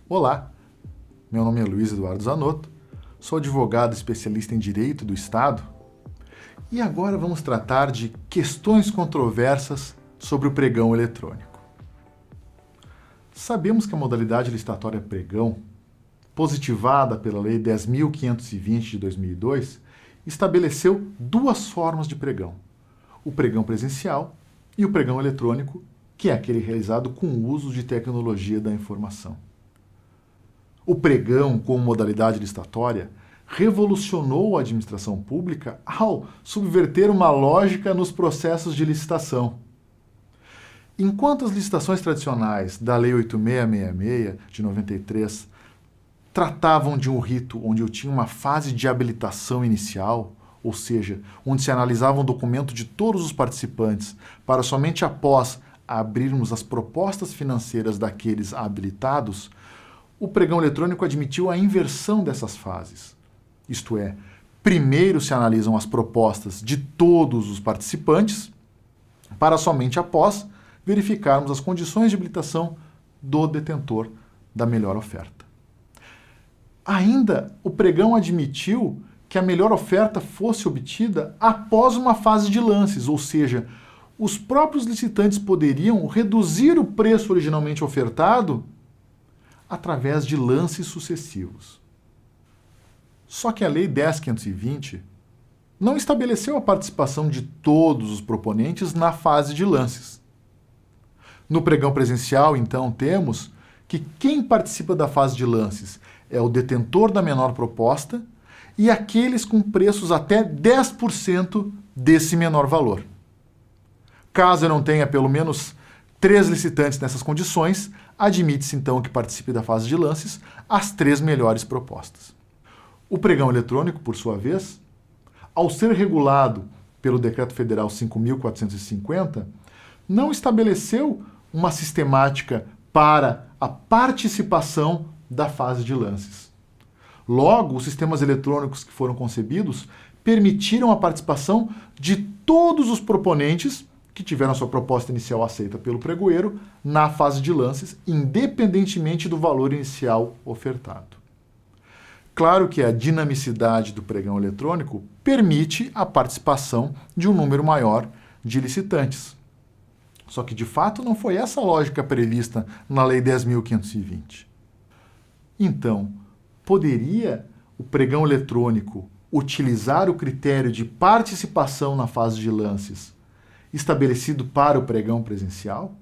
Olá, meu nome é Luiz Eduardo Zanotto, sou advogado especialista em Direito do Estado e agora vamos tratar de questões controversas sobre o pregão eletrônico. Sabemos que a modalidade licitatória pregão, positivada pela Lei 10.520 de 2002, estabeleceu duas formas de pregão: o pregão presencial e o pregão eletrônico, que é aquele realizado com o uso de tecnologia da informação. O pregão, como modalidade licitatória, revolucionou a administração pública ao subverter uma lógica nos processos de licitação. Enquanto as licitações tradicionais da Lei 8666 de 93 tratavam de um rito onde eu tinha uma fase de habilitação inicial, ou seja, onde se analisava um documento de todos os participantes para somente após abrirmos as propostas financeiras daqueles habilitados, o pregão eletrônico admitiu a inversão dessas fases. Isto é, primeiro se analisam as propostas de todos os participantes, para somente após verificarmos as condições de habilitação do detentor da melhor oferta. Ainda, o pregão admitiu que a melhor oferta fosse obtida após uma fase de lances, ou seja, os próprios licitantes poderiam reduzir o preço originalmente ofertado através de lances sucessivos. Só que a Lei 10.520 não estabeleceu a participação de todos os proponentes na fase de lances. No pregão presencial, então, temos que quem participa da fase de lances é o detentor da menor proposta e aqueles com preços até 10% desse menor valor. Caso eu não tenha pelo menos 3 licitantes nessas condições, admite-se então que participe da fase de lances as 3 melhores propostas. O pregão eletrônico, por sua vez, ao ser regulado pelo Decreto Federal 5.450, não estabeleceu uma sistemática para a participação da fase de lances. Logo, os sistemas eletrônicos que foram concebidos permitiram a participação de todos os proponentes que tiveram a sua proposta inicial aceita pelo pregoeiro na fase de lances, independentemente do valor inicial ofertado. Claro que a dinamicidade do pregão eletrônico permite a participação de um número maior de licitantes. Só que, de fato, não foi essa a lógica prevista na Lei 10.520. Então, poderia o pregão eletrônico utilizar o critério de participação na fase de lances estabelecido para o pregão presencial?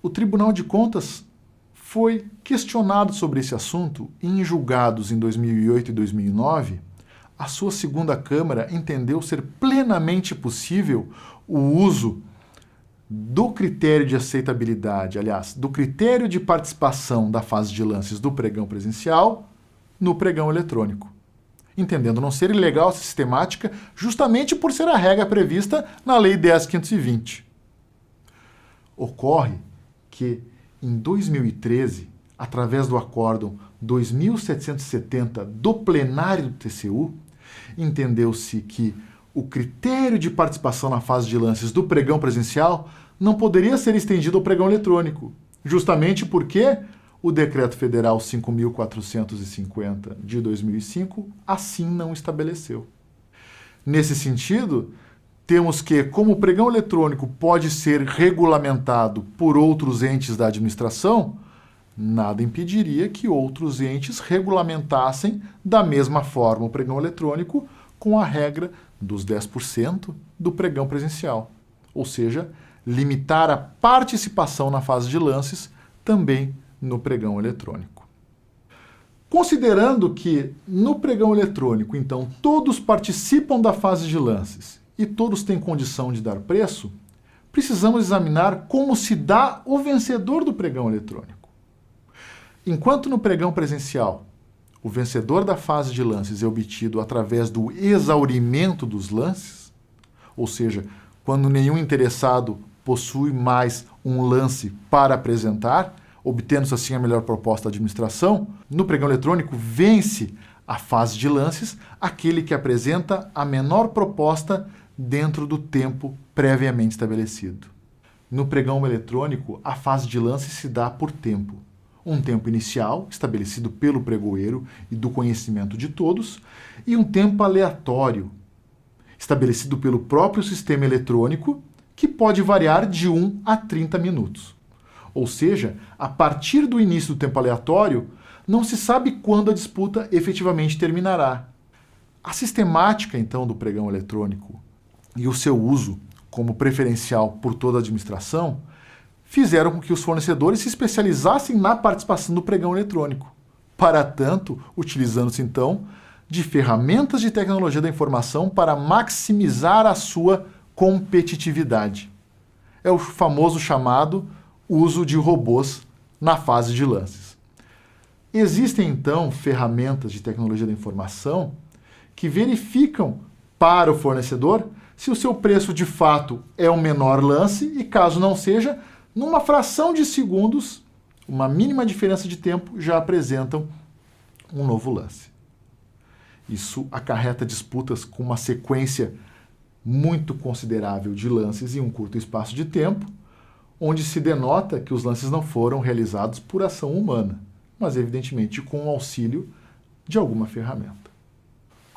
O Tribunal de Contas foi questionado sobre esse assunto e, em julgados em 2008 e 2009, a sua segunda Câmara entendeu ser plenamente possível o uso do critério de aceitabilidade, aliás, do critério de participação da fase de lances do pregão presencial no pregão eletrônico, entendendo não ser ilegal essa sistemática justamente por ser a regra prevista na Lei 10.520. Ocorre que, em 2013, através do Acórdão 2770 do plenário do TCU, entendeu-se que o critério de participação na fase de lances do pregão presencial não poderia ser estendido ao pregão eletrônico, justamente porque o Decreto Federal 5.450 de 2005 assim não estabeleceu. Nesse sentido, temos que, como o pregão eletrônico pode ser regulamentado por outros entes da administração, nada impediria que outros entes regulamentassem da mesma forma o pregão eletrônico com a regra dos 10% do pregão presencial, ou seja, limitar a participação na fase de lances também no pregão eletrônico. Considerando que no pregão eletrônico, então, todos participam da fase de lances e todos têm condição de dar preço, precisamos examinar como se dá o vencedor do pregão eletrônico. Enquanto no pregão presencial, o vencedor da fase de lances é obtido através do exaurimento dos lances, ou seja, quando nenhum interessado possui mais um lance para apresentar, obtendo-se assim a melhor proposta da administração, no pregão eletrônico vence a fase de lances aquele que apresenta a menor proposta dentro do tempo previamente estabelecido. No pregão eletrônico, a fase de lance se dá por tempo, Um tempo inicial, estabelecido pelo pregoeiro e do conhecimento de todos, e um tempo aleatório, estabelecido pelo próprio sistema eletrônico, que pode variar de 1 a 30 minutos. Ou seja, a partir do início do tempo aleatório, não se sabe quando a disputa efetivamente terminará. A sistemática, então, do pregão eletrônico e o seu uso como preferencial por toda a administração fizeram com que os fornecedores se especializassem na participação do pregão eletrônico. Para tanto, utilizando-se, então, de ferramentas de tecnologia da informação para maximizar a sua competitividade. É o famoso chamado uso de robôs na fase de lances. Existem, então, ferramentas de tecnologia da informação que verificam para o fornecedor se o seu preço de fato é o menor lance e, caso não seja, numa fração de segundos, uma mínima diferença de tempo, já apresentam um novo lance. Isso acarreta disputas com uma sequência muito considerável de lances em um curto espaço de tempo, onde se denota que os lances não foram realizados por ação humana, mas evidentemente com o auxílio de alguma ferramenta.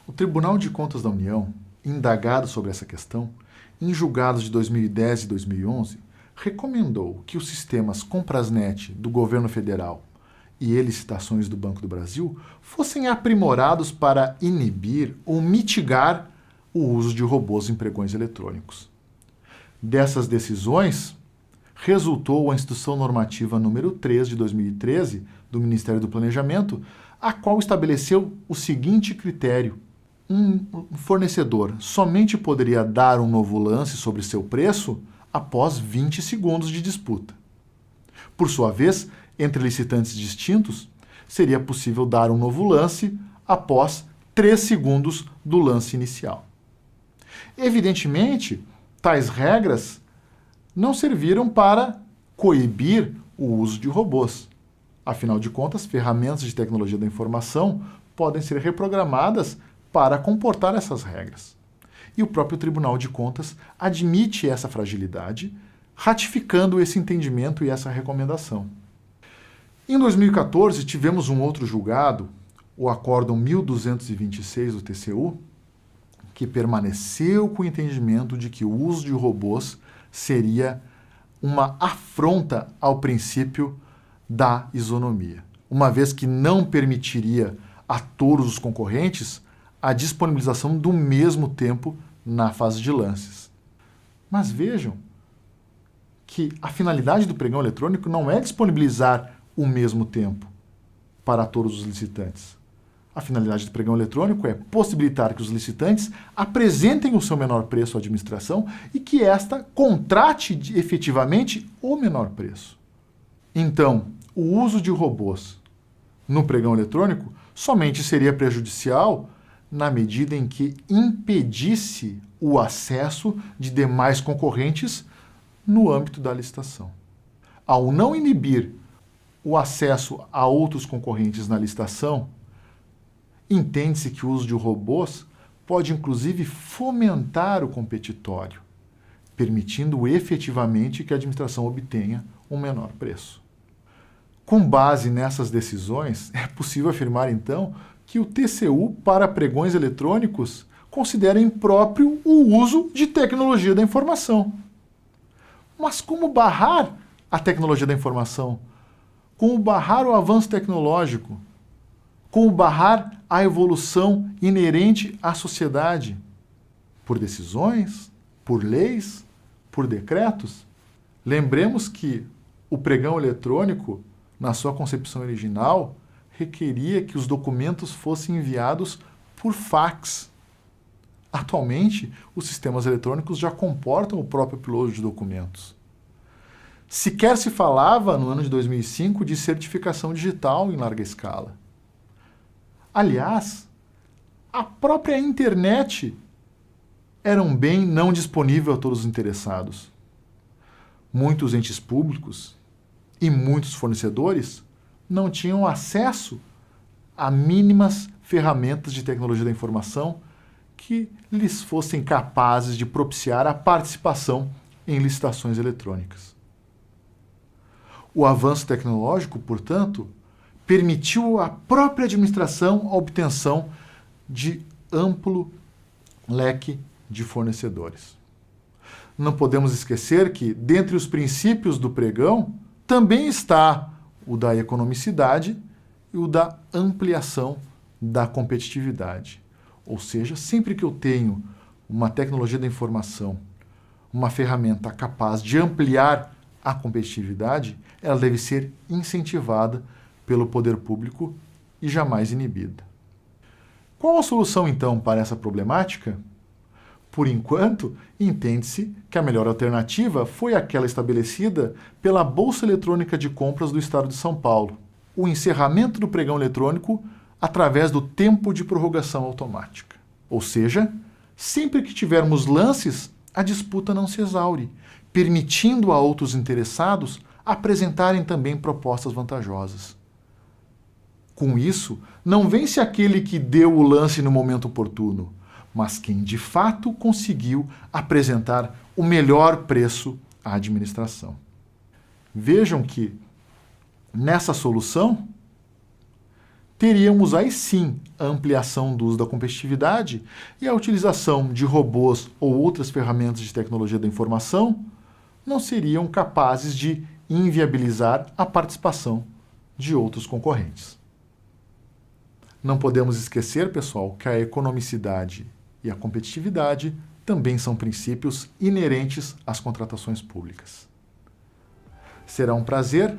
O Tribunal de Contas da União, indagado sobre essa questão, em julgados de 2010 e 2011, recomendou que os sistemas Comprasnet do governo federal e e-licitações do Banco do Brasil fossem aprimorados para inibir ou mitigar o uso de robôs em pregões eletrônicos. Dessas decisões, resultou a Instrução Normativa número 3 de 2013 do Ministério do Planejamento, a qual estabeleceu o seguinte critério: um fornecedor somente poderia dar um novo lance sobre seu preço após 20 segundos de disputa. Por sua vez, entre licitantes distintos, seria possível dar um novo lance após 3 segundos do lance inicial. Evidentemente, tais regras não serviram para coibir o uso de robôs. Afinal de contas, ferramentas de tecnologia da informação podem ser reprogramadas para comportar essas regras. E o próprio Tribunal de Contas admite essa fragilidade, ratificando esse entendimento e essa recomendação. Em 2014, tivemos um outro julgado, o Acórdão 1226 do TCU, que permaneceu com o entendimento de que o uso de robôs seria uma afronta ao princípio da isonomia, uma vez que não permitiria a todos os concorrentes a disponibilização do mesmo tempo na fase de lances. Mas vejam que a finalidade do pregão eletrônico não é disponibilizar o mesmo tempo para todos os licitantes. A finalidade do pregão eletrônico é possibilitar que os licitantes apresentem o seu menor preço à administração e que esta contrate efetivamente o menor preço. Então, o uso de robôs no pregão eletrônico somente seria prejudicial na medida em que impedisse o acesso de demais concorrentes no âmbito da licitação. Ao não inibir o acesso a outros concorrentes na licitação, entende-se que o uso de robôs pode inclusive fomentar o competitório, permitindo efetivamente que a administração obtenha um menor preço. Com base nessas decisões, é possível afirmar então que o TCU para pregões eletrônicos considera impróprio o uso de tecnologia da informação. Mas como barrar a tecnologia da informação? Como barrar o avanço tecnológico? Como barrar a evolução inerente à sociedade? Por decisões? Por leis? Por decretos? Lembremos que o pregão eletrônico, na sua concepção original, requeria que os documentos fossem enviados por fax. Atualmente, os sistemas eletrônicos já comportam o próprio upload de documentos. Sequer se falava, no ano de 2005, de certificação digital em larga escala. Aliás, a própria internet era um bem não disponível a todos os interessados. Muitos entes públicos e muitos fornecedores não tinham acesso a mínimas ferramentas de tecnologia da informação que lhes fossem capazes de propiciar a participação em licitações eletrônicas. O avanço tecnológico, portanto, permitiu à própria administração a obtenção de amplo leque de fornecedores. Não podemos esquecer que, dentre os princípios do pregão, também está o da economicidade e o da ampliação da competitividade. Ou seja, sempre que eu tenho uma tecnologia da informação, uma ferramenta capaz de ampliar a competitividade, ela deve ser incentivada pelo poder público e jamais inibida. Qual a solução, então, para essa problemática? Por enquanto, entende-se que a melhor alternativa foi aquela estabelecida pela Bolsa Eletrônica de Compras do Estado de São Paulo, o encerramento do pregão eletrônico através do tempo de prorrogação automática. Ou seja, sempre que tivermos lances, a disputa não se exaure, permitindo a outros interessados apresentarem também propostas vantajosas. Com isso, não vence aquele que deu o lance no momento oportuno, mas quem de fato conseguiu apresentar o melhor preço à administração. Vejam que, nessa solução, teríamos aí sim a ampliação do uso da competitividade e a utilização de robôs ou outras ferramentas de tecnologia da informação não seriam capazes de inviabilizar a participação de outros concorrentes. Não podemos esquecer, pessoal, que a economicidade e a competitividade também são princípios inerentes às contratações públicas. Será um prazer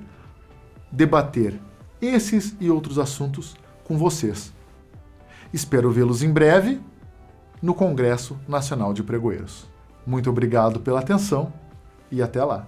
debater esses e outros assuntos com vocês. Espero vê-los em breve no Congresso Nacional de Pregoeiros. Muito obrigado pela atenção e até lá!